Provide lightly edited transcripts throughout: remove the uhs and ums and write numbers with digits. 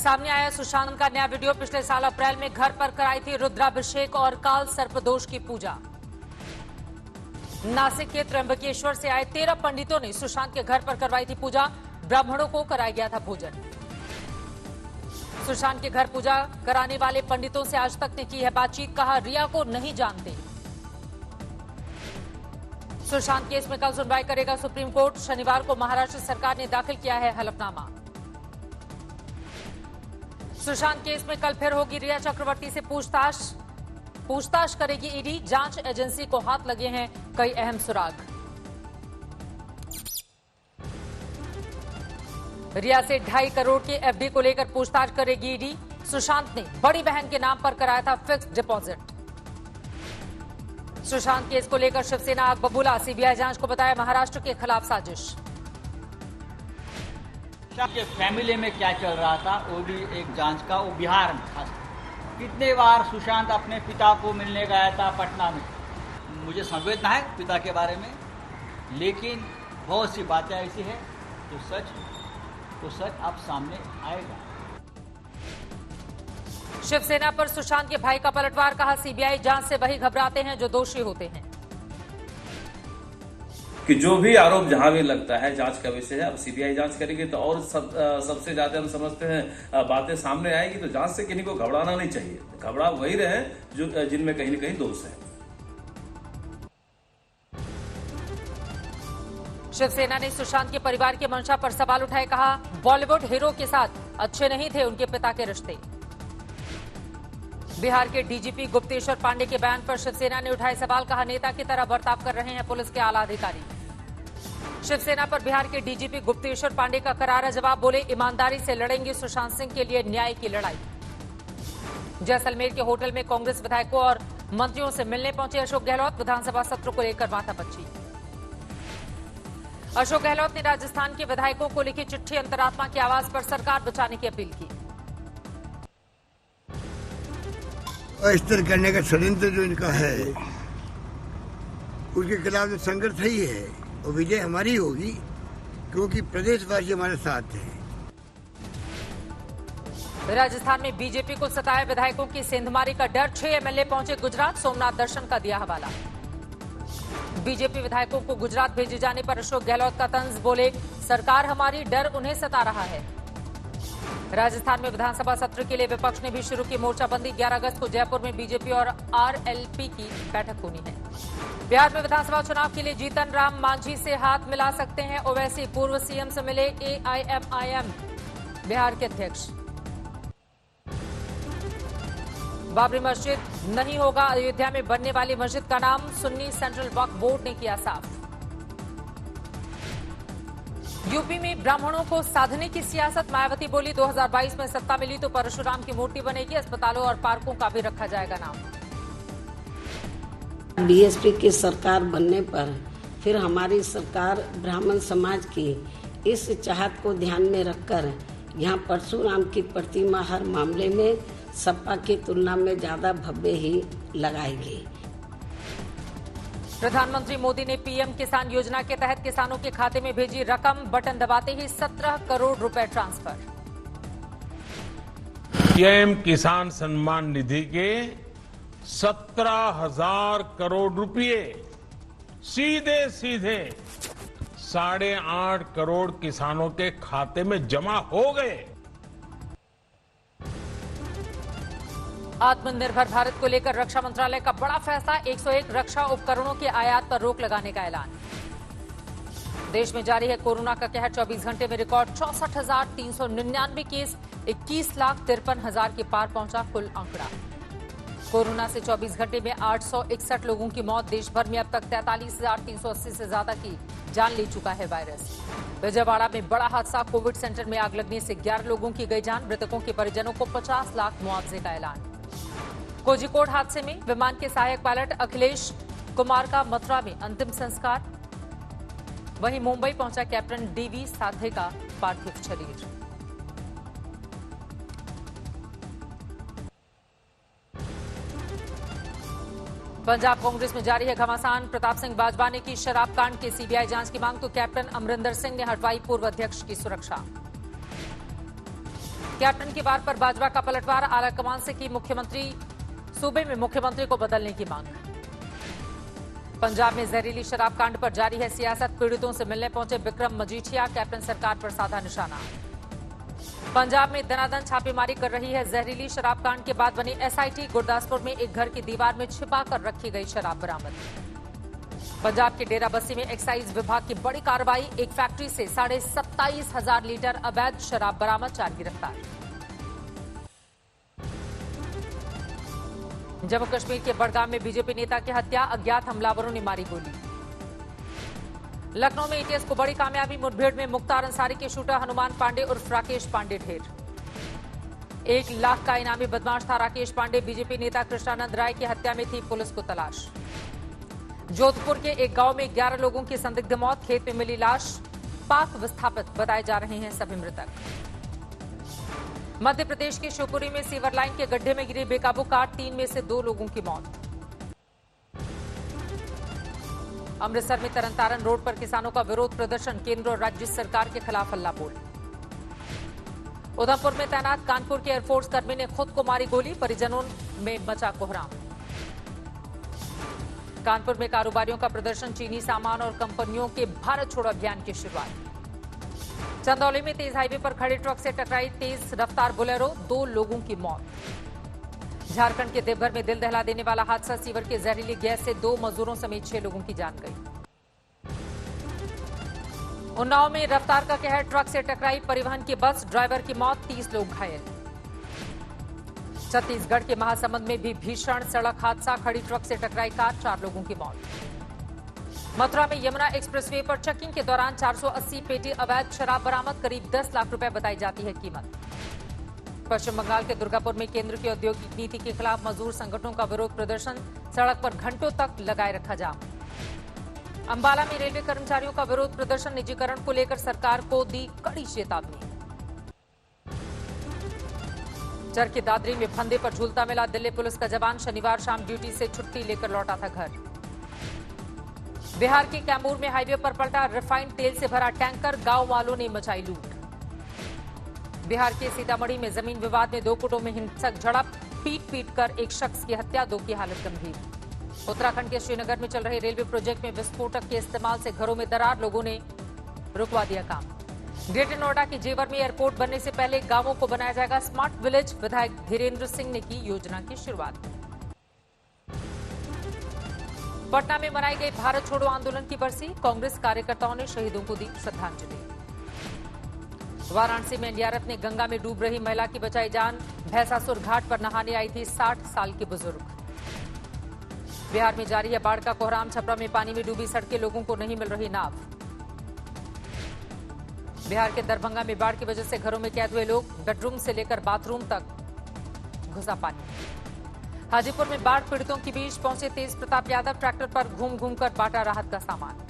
सामने आया सुशांत का नया वीडियो। पिछले साल अप्रैल में घर पर कराई थी रुद्राभिषेक और काल सर्पदोष की पूजा। नासिक के त्र्यंबकेश्वर से आए 13 पंडितों ने सुशांत के घर पर करवाई थी पूजा। ब्राह्मणों को कराया गया था भोजन। सुशांत के घर पूजा कराने वाले पंडितों से आज तक ने की है बातचीत। कहा रिया को नहीं जानते। सुशांत केस में कल सुनवाई करेगा सुप्रीम कोर्ट। शनिवार को महाराष्ट्र सरकार ने दाखिल किया है हलफनामा। सुशांत केस में कल फिर होगी रिया चक्रवर्ती से पूछताछ करेगी ईडी। जांच एजेंसी को हाथ लगे हैं कई अहम सुराग। रिया से 2.5 करोड़ के एफडी को लेकर पूछताछ करेगी ईडी। सुशांत ने बड़ी बहन के नाम पर कराया था फिक्स्ड डिपॉजिट। सुशांत केस को लेकर शिवसेना आग बबूला। सीबीआई जांच को बताया महाराष्ट्र के खिलाफ साजिश। के फैमिली में क्या चल रहा था वो भी एक जांच का, वो बिहार में खास कितने बार सुशांत अपने पिता को मिलने गया था पटना में। मुझे संवेदना है पिता के बारे में, लेकिन बहुत सी बातें ऐसी है तो सच अब सामने आएगा। शिवसेना पर सुशांत के भाई का पलटवार। कहा सीबीआई जांच से वही घबराते हैं जो दोषी होते हैं। कि जो भी आरोप जहां भी लगता है जांच का विषय है। अब सीबीआई जांच करेगी तो और सबसे ज्यादा हम समझते हैं बातें सामने आएगी। तो जांच से किसी को घबराना नहीं चाहिए। घबरा वही रहे जो जिनमें कहीं न कहीं दोष है। शिवसेना ने सुशांत के परिवार की मंशा पर सवाल उठाए। कहा बॉलीवुड हीरो के साथ अच्छे नहीं थे उनके पिता के रिश्ते। बिहार के डीजीपी गुप्तेश्वर पांडे के बयान पर शिवसेना ने उठाए सवाल। कहा नेता की तरह बर्ताव कर रहे हैं पुलिस के आला अधिकारी। शिवसेना पर बिहार के डीजीपी गुप्तेश्वर पांडे का करारा जवाब। बोले ईमानदारी से लड़ेंगे सुशांत सिंह के लिए न्याय की लड़ाई। जैसलमेर के होटल में कांग्रेस विधायकों और मंत्रियों से मिलने पहुंचे अशोक गहलोत। विधानसभा सत्र को लेकर माथापच्ची। अशोक गहलोत ने राजस्थान के विधायकों को लिखी चिट्ठी। अंतरात्मा की आवाज पर सरकार बचाने की अपील की। अस्थिर करने का षड्यंत्र जो इनका है उसके खिलाफ जो संघर्ष ही है वो विजय हमारी होगी, क्योंकि प्रदेशवासी हमारे साथ हैं। राजस्थान में बीजेपी को सताए विधायकों की सेंधमारी का डर। 6 एमएलए पहुंचे गुजरात। सोमनाथ दर्शन का दिया हवाला। बीजेपी विधायकों को गुजरात भेजे जाने पर अशोक गहलोत का तंज। बोले सरकार हमारी, डर उन्हें सता रहा है। राजस्थान में विधानसभा सत्र के लिए विपक्ष ने भी शुरू की मोर्चाबंदी। 11 अगस्त को जयपुर में बीजेपी और आरएलपी की बैठक होनी है। बिहार में विधानसभा चुनाव के लिए जीतन राम मांझी से हाथ मिला सकते हैं ओवैसी। पूर्व सीएम से मिले एआईएमआईएम बिहार के अध्यक्ष। बाबरी मस्जिद नहीं होगा अयोध्या में बनने वाली मस्जिद का नाम। सुन्नी सेंट्रल वक्फ बोर्ड ने किया साफ। यूपी में ब्राह्मणों को साधने की सियासत। मायावती बोली 2022 में सत्ता मिली तो परशुराम की मूर्ति बनेगी। अस्पतालों और पार्कों का भी रखा जाएगा नाम। बीएसपी की सरकार बनने पर फिर हमारी सरकार ब्राह्मण समाज की इस चाहत को ध्यान में रखकर यहाँ परशुराम की प्रतिमा हर मामले में सपा की तुलना में ज्यादा भव्य ही लगाएगी। प्रधानमंत्री मोदी ने पीएम किसान योजना के तहत किसानों के खाते में भेजी रकम। बटन दबाते ही 17 करोड़ रुपए ट्रांसफर। पीएम किसान सम्मान निधि के 17,000 करोड़ रुपए सीधे 8.5 करोड़ किसानों के खाते में जमा हो गए। आत्मनिर्भर भारत को लेकर रक्षा मंत्रालय का बड़ा फैसला। 101 रक्षा उपकरणों के आयात पर रोक लगाने का ऐलान। देश में जारी है कोरोना का कहर। 24 घंटे में रिकॉर्ड 64,399 केस। 21,53,000 के पार पहुंचा कुल आंकड़ा। कोरोना से 24 घंटे में 861 लोगों की मौत। देश भर में अब तक 43,380 से ज्यादा की जान ले चुका है वायरस। विजयवाड़ा में बड़ा हादसा। कोविड सेंटर में आग लगने से 11 लोगों की गई जान। मृतकों के परिजनों को 50 लाख मुआवजे का ऐलान। कोझिकोड हादसे में विमान के सहायक पायलट अखिलेश कुमार का मथुरा में अंतिम संस्कार। वहीं मुंबई पहुंचा कैप्टन डीवी साठे का पार्थिव शरीर। पंजाब कांग्रेस में जारी है घमासान। प्रताप सिंह बाजवा ने की शराब कांड की सीबीआई जांच की मांग तो कैप्टन अमरिंदर सिंह ने हटवाई पूर्व अध्यक्ष की सुरक्षा। कैप्टन की वार पर भाजपा का पलटवार, आलाकमान से की सूबे में मुख्यमंत्री को बदलने की मांग। पंजाब में जहरीली शराब कांड पर जारी है सियासत, पीड़ितों से मिलने पहुंचे विक्रम मजीठिया, कैप्टन सरकार पर साधा निशाना। पंजाब में दनादन छापेमारी कर रही है जहरीली शराब कांड के बाद बनी एसआईटी, गुरदासपुर में एक घर की दीवार में छिपा कर रखी गई शराब बरामद। पंजाब के डेराबस्सी में एक्साइज विभाग की बड़ी कार्रवाई, एक फैक्ट्री से 27,500 लीटर अवैध शराब बरामद, 4 गिरफ्तार। जम्मू कश्मीर के बड़गाम में बीजेपी नेता की हत्या, अज्ञात हमलावरों ने मारी गोली। लखनऊ में एटीएस को बड़ी कामयाबी, मुठभेड़ में मुख्तार अंसारी के शूटर हनुमान पांडे उर्फ राकेश पांडे ढेर। 1 लाख का इनामी बदमाश था राकेश पांडे, बीजेपी नेता कृष्णानंद राय की हत्या में थी पुलिस को तलाश। जोधपुर के एक गांव में 11 लोगों की संदिग्ध मौत, खेत में मिली लाश, पाक विस्थापित बताए जा रहे हैं सभी मृतक। मध्य प्रदेश के शिवपुरी में सीवर लाइन के गड्ढे में गिरी बेकाबू कार, 3 में से 2 लोगों की मौत। अमृतसर में तरनतारन रोड पर किसानों का विरोध प्रदर्शन, केंद्र और राज्य सरकार के खिलाफ हल्ला बोल। उधमपुर में तैनात कानपुर के एयरफोर्स कर्मी ने खुद को मारी गोली, परिजनों में मचा कोहराम। कानपुर में कारोबारियों का प्रदर्शन, चीनी सामान और कंपनियों के भारत छोड़ो अभियान की शुरुआत। चंदौली में तेज हाईवे पर खड़े ट्रक से टकराई तेज रफ्तार बोलेरो, 2 लोगों की मौत। झारखंड के देवघर में दिल दहला देने वाला हादसा, सीवर के जहरीली गैस से 2 मजदूरों समेत 6 लोगों की जान गई। उन्नाव में रफ्तार का कहर, ट्रक से टकराई परिवहन की बस, ड्राइवर की मौत, 30 लोग घायल। छत्तीसगढ़ के महासमुंद में भी भीषण सड़क हादसा, खड़ी ट्रक से टकराई कार, 4 लोगों की मौत। मथुरा में यमुना एक्सप्रेसवे पर चेकिंग के दौरान 480 पेटी अवैध शराब बरामद, करीब 10 लाख रुपए बताई जाती है कीमत। पश्चिम बंगाल के दुर्गापुर में केंद्र की औद्योगिक नीति के खिलाफ मजदूर संगठनों का विरोध प्रदर्शन, सड़क पर घंटों तक लगाए रखा जाम। अंबाला में रेलवे कर्मचारियों का विरोध प्रदर्शन, निजीकरण को लेकर सरकार को दी कड़ी चेतावनी। चरखी दादरी में फंदे पर झूलता मिला दिल्ली पुलिस का जवान, शनिवार शाम ड्यूटी से छुट्टी लेकर लौटा था घर। बिहार के कैमूर में हाईवे पर पलटा रिफाइंड तेल से भरा टैंकर, गांव वालों ने मचाई लूट। बिहार के सीतामढ़ी में जमीन विवाद में 2 गुटों में हिंसक झड़प, पीट कर एक शख्स की हत्या, 2 की हालत गंभीर। उत्तराखंड के श्रीनगर में चल रहे रेलवे प्रोजेक्ट में विस्फोटक के इस्तेमाल से घरों में दरार, लोगों ने रुकवा दिया काम। ग्रेटर नोएडा के जेवर में एयरपोर्ट बनने से पहले गांवों को बनाया जाएगा स्मार्ट विलेज, विधायक धीरेन्द्र सिंह ने की योजना की शुरुआत। पटना में मनाई गई भारत छोड़ो आंदोलन की बरसी, कांग्रेस कार्यकर्ताओं ने शहीदों को दी श्रद्धांजलि। वाराणसी में एनडीआरएफ ने गंगा में डूब रही महिला की बचाई जान, भैंसासुर घाट पर नहाने आई थी 60 साल की बुजुर्ग। बिहार में जारी है बाढ़ का कोहराम, छपरा में पानी में डूबी सड़कें, लोगों को नहीं मिल रही नाव। बिहार के दरभंगा में बाढ़ की वजह से घरों में कैद हुए लोग, बेडरूम से लेकर बाथरूम तक घुसा पानी। हाजीपुर में बाढ़ पीड़ितों के बीच पहुंचे तेज प्रताप यादव, ट्रैक्टर पर घूम घूम कर बांटा राहत का सामान।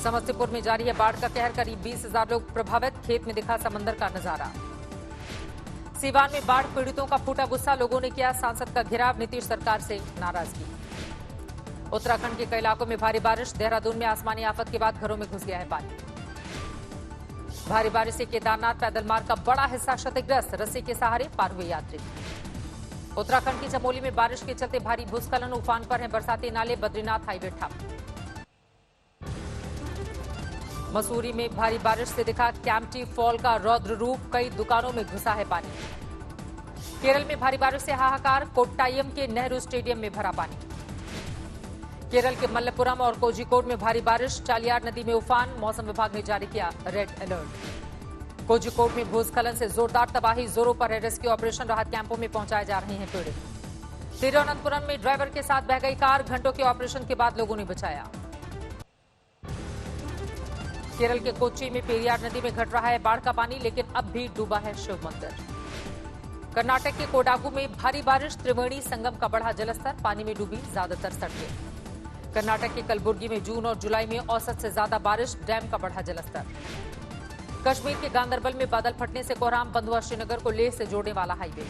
समस्तीपुर में जारी है बाढ़ का कहर, करीब 20,000 लोग प्रभावित, खेत में दिखा समंदर का नजारा। सीवान में बाढ़ पीड़ितों का फूटा गुस्सा, लोगों ने किया सांसद का घेराव, नीतीश सरकार से नाराजगी। उत्तराखंड के कई इलाकों में भारी बारिश, देहरादून में आसमानी आफत के बाद घरों में घुस गया है पानी। भारी बारिश से केदारनाथ पैदल मार्ग का बड़ा हिस्सा क्षतिग्रस्त, रस्सी के सहारे पार हुए यात्री। उत्तराखंड की चमोली में बारिश के चलते भारी भूस्खलन, उफान पर हैं बरसाती नाले, बद्रीनाथ हाईवे ठप। मसूरी में भारी बारिश से दिखा कैंपटी फॉल का रौद्र रूप, कई दुकानों में घुसा है पानी। केरल में भारी बारिश से हाहाकार, कोट्टायम के नेहरू स्टेडियम में भरा पानी। केरल के मल्लपुरम और कोझिकोड में भारी बारिश, चालियार नदी में उफान, मौसम विभाग ने जारी किया रेड अलर्ट। कोझिकोड में भूस्खलन से जोरदार तबाही, जोरों पर है रेस्क्यू ऑपरेशन, राहत कैंपों में पहुंचाए जा रहे हैं पीड़ित। तिरुवनंतपुरम में ड्राइवर के साथ बह गई कार, घंटों के ऑपरेशन के बाद लोगों ने बचाया। केरल के कोच्चि में पेरियार नदी में घट रहा है बाढ़ का पानी, लेकिन अब भी डूबा है शिव मंदिर। कर्नाटक के कोडागु में भारी बारिश, त्रिवेणी संगम का बढ़ा जलस्तर, पानी में डूबी ज्यादातर सड़कें। कर्नाटक के कलबुर्गी में जून और जुलाई में औसत से ज्यादा बारिश, डैम का बढ़ा जलस्तर। कश्मीर के गांदरबल में बादल फटने से कोहराम, बंद हुआ श्रीनगर को लेह से जोड़ने वाला हाईवे।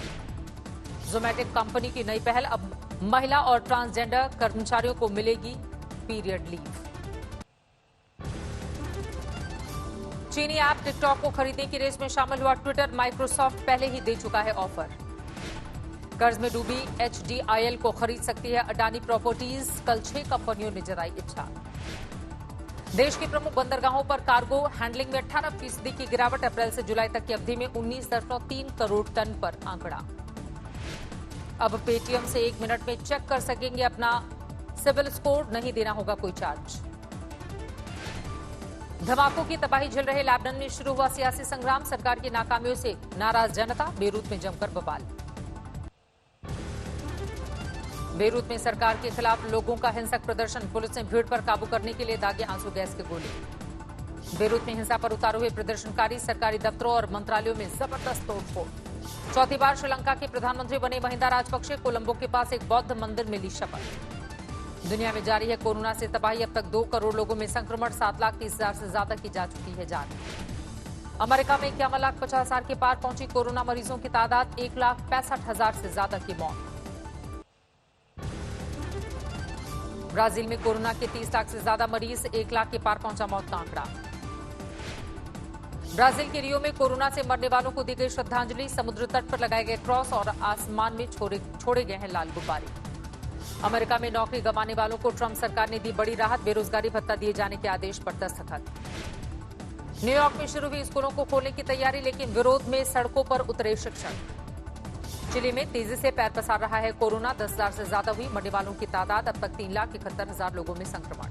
जोमैटिक कंपनी की नई पहल, अब महिला और ट्रांसजेंडर कर्मचारियों को मिलेगी पीरियड लीव। चीनी ऐप टिकटॉक को खरीदने की रेस में शामिल हुआ ट्विटर। माइक्रोसॉफ्ट पहले ही दे चुका है ऑफर। कर्ज में डूबी HDIL को खरीद सकती है अडानी प्रॉपर्टीज। कल 6 कंपनियों ने जताई इच्छा। देश की प्रमुख बंदरगाहों पर कार्गो हैंडलिंग में 18% की गिरावट। अप्रैल से जुलाई तक की अवधि में 19.3 करोड़ टन पर आंकड़ा। अब पेटीएम से 1 मिनट में चेक कर सकेंगे अपना सिविल स्कोर, नहीं देना होगा कोई चार्ज। धमाकों की तबाही झेल रहे लेबनान में शुरू हुआ सियासी संग्राम। सरकार की नाकामियों से नाराज जनता। बेरूत में जमकर बवाल। बेरूत में सरकार के खिलाफ लोगों का हिंसक प्रदर्शन। पुलिस ने भीड़ पर काबू करने के लिए दागे आंसू गैस के गोले। बेरूत में हिंसा पर उतारे हुए प्रदर्शनकारी। सरकारी दफ्तरों और मंत्रालयों में जबरदस्त तोड़फोड़। चौथी बार श्रीलंका के प्रधानमंत्री बने महिंदा राजपक्षे। कोलंबो के पास एक बौद्ध मंदिर में ली शपथ। दुनिया में जारी है कोरोना से तबाही। अब तक 2 करोड़ लोगों में संक्रमण। 7,30,000 से ज्यादा की जा चुकी है जान। अमेरिका में 51,50,000 के पार पहुंची कोरोना मरीजों की तादाद। 1,65,000 से ज्यादा की मौत। ब्राजील में कोरोना के 30 लाख से ज्यादा मरीज। 1 लाख के पार पहुंचा मौत का आंकड़ा। ब्राजील के रियो में कोरोना से मरने वालों को दी गई श्रद्धांजलि। समुद्र तट पर लगाए गए क्रॉस और आसमान में छोड़े गए हैं लाल गुब्बारे। अमेरिका में नौकरी गंवाने वालों को ट्रंप सरकार ने दी बड़ी राहत। बेरोजगारी भत्ता दिए जाने के आदेश पर दस्तखत। न्यूयॉर्क में शुरू हुई स्कूलों को खोलने की तैयारी, लेकिन विरोध में सड़कों पर उतरे शिक्षक। चिली में तेजी से पैर पसार रहा है कोरोना। 10,000 से ज्यादा हुई मरने वालों की तादाद। अब तक 3,71,000 लोगों में संक्रमण।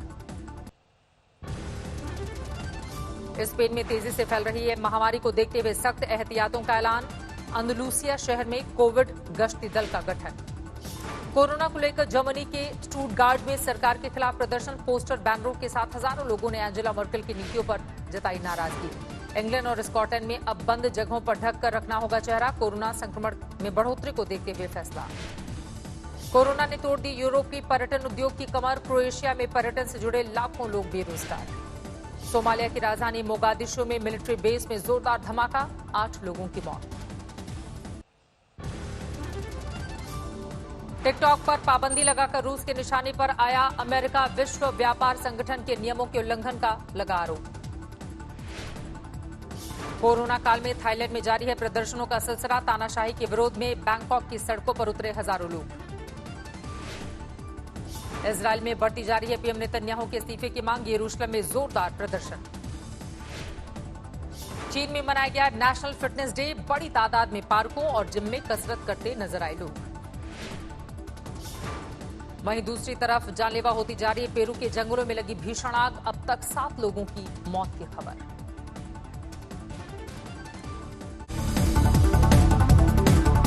स्पेन में तेजी से फैल रही है महामारी को देखते हुए सख्त एहतियातों का ऐलान। अंदलूसिया शहर में कोविड गश्ती दल का गठन। कोरोना को लेकर जर्मनी के स्टुटगार्ट में सरकार के खिलाफ प्रदर्शन। पोस्टर बैनरों के साथ हजारों लोगों ने एंजेला मर्केल की नीतियों पर जताई नाराजगी। इंग्लैंड और स्कॉटलैंड में अब बंद जगहों पर ढक कर रखना होगा चेहरा। कोरोना संक्रमण में बढ़ोतरी को देखते हुए फैसला। कोरोना ने तोड़ दी यूरोप की पर्यटन उद्योग की कमर। क्रोएशिया में पर्यटन से जुड़े लाखों लोग बेरोजगार। सोमालिया की राजधानी मोगादिशु में मिलिट्री बेस में जोरदार धमाका। 8 लोगों की मौत। टिकटॉक पर पाबंदी लगाकर रूस के निशाने पर आया अमेरिका। विश्व व्यापार संगठन के नियमों के उल्लंघन का लगा आरोप। कोरोना काल में थाईलैंड में जारी है प्रदर्शनों का सिलसिला। तानाशाही के विरोध में बैंकॉक की सड़कों पर उतरे हजारों लोग। इजरायल में बढ़ती जा रही है पीएम नेतन्याहू के इस्तीफे की मांग। यरूशलेम में जोरदार प्रदर्शन। चीन में मनाया गया नेशनल फिटनेस डे। बड़ी तादाद में पार्कों और जिम में कसरत करते नजर आए लोग। वहीं दूसरी तरफ जानलेवा होती जा रही है पेरू के जंगलों में लगी भीषण आग। अब तक 7 लोगों की मौत की खबर।